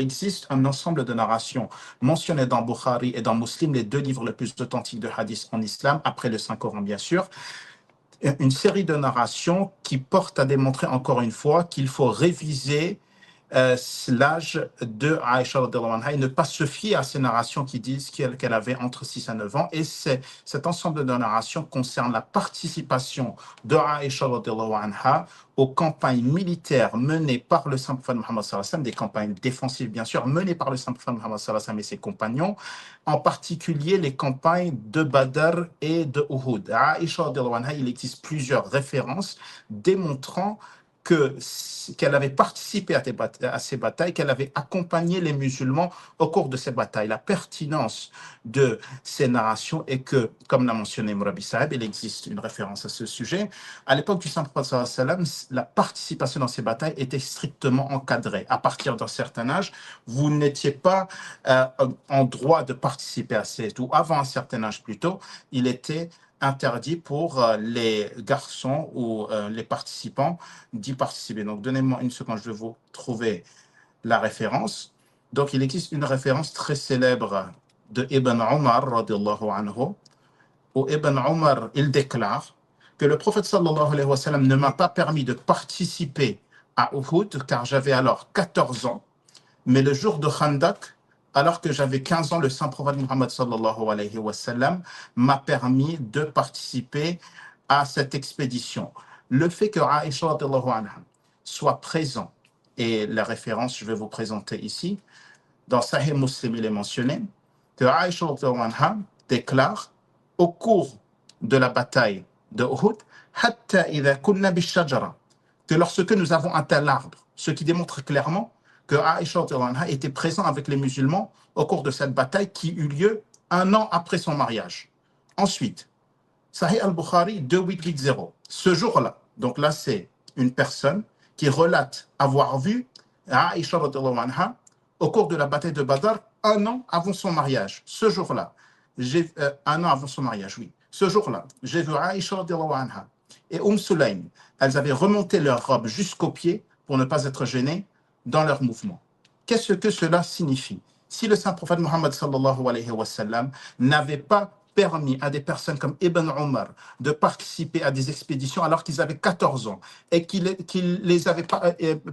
Il existe un ensemble de narrations mentionnées dans Bukhari et dans Muslim, les deux livres les plus authentiques de hadith en islam, après le Saint-Coran bien sûr, une série de narrations qui portent à démontrer encore une fois qu'il faut réviser l'âge de Aïcha radhiyallahu anha et ne pas se fier à ces narrations qui disent qu'elle avait entre 6 et 9 ans. Et cet ensemble de narrations concerne la participation de Aïcha radhiyallahu anha aux campagnes militaires menées par le saint prophète Mohammed sallallahu alayhi wa sallam, des campagnes défensives bien sûr, menées par le saint prophète Mohammed sallallahu alayhi wa sallam et ses compagnons, en particulier les campagnes de Badr et de Uhud. À Aïcha radhiyallahu anha, il existe plusieurs références démontrant qu'elle avait participé à ces batailles, qu'elle avait accompagné les musulmans au cours de ces batailles. La pertinence de ces narrations est que, comme l'a mentionné Murabi Saheb, il existe une référence à ce sujet. À l'époque du Saint-Prophète sallallahu alayhi wa sallam, la participation dans ces batailles était strictement encadrée. À partir d'un certain âge, vous n'étiez pas en droit de participer à ces, ou avant un certain âge plutôt, il était interdit pour les garçons ou les participants d'y participer. Donc, donnez-moi une seconde, je vais vous trouver la référence. Donc, il existe une référence très célèbre de Ibn Omar, radiallahu anhu, où Ibn Omar, il déclare que le prophète sallallahu alayhi wa sallam ne m'a pas permis de participer à Uhud, car j'avais alors 14 ans, mais le jour de Khandak, alors que j'avais 15 ans, le saint prophète Muhammad sallallahu alayhi wa sallam m'a permis de participer à cette expédition. Le fait que Aïcha radhiyallahu anha soit présent, et la référence, je vais vous présenter ici, dans Sahih Muslim, il est mentionné que Aïcha radhiyallahu anha déclare au cours de la bataille de Uhud, hatta idha kunna bishajara, que lorsque nous avons atteint l'arbre, ce qui démontre clairement que Aïcha était présent avec les musulmans au cours de cette bataille qui eut lieu 1 an après son mariage. Ensuite, Sahih al-Bukhari 2880. Ce jour-là, donc là c'est une personne qui relate avoir vu Aïcha anha au cours de la bataille de Badr 1 an avant son mariage. Ce jour-là, 1 an avant son mariage, oui. Ce jour-là, j'ai vu Aïcha anha et Sulaym. Elles avaient remonté leurs robes jusqu'aux pieds pour ne pas être gênées dans leurs mouvements. Qu'est-ce que cela signifie? Si le saint prophète Mohammed sallallahu alayhi wa sallam n'avait pas permis à des personnes comme Ibn Omar de participer à des expéditions alors qu'ils avaient 14 ans et qu'il les avait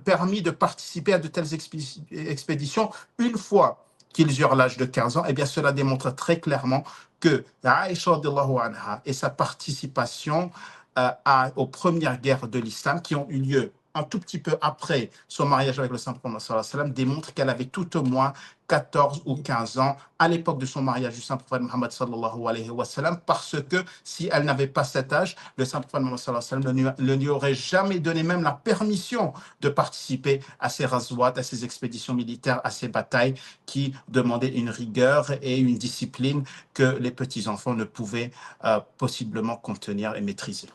permis de participer à de telles expéditions une fois qu'ils eurent l'âge de 15 ans, eh bien cela démontre très clairement que Aïcha radhiyallahu anha et sa participation aux premières guerres de l'islam qui ont eu lieu un tout petit peu après son mariage avec le saint prophète sallallahu alayhi wa sallam, démontre qu'elle avait tout au moins 14 ou 15 ans à l'époque de son mariage du saint prophète Mohammed sallallahu alayhi wa sallam, parce que si elle n'avait pas cet âge, le saint prophète Mohammed sallallahu alayhi wa sallam ne lui aurait jamais donné même la permission de participer à ces razouat, à ces expéditions militaires, à ces batailles qui demandaient une rigueur et une discipline que les petits-enfants ne pouvaient possiblement contenir et maîtriser.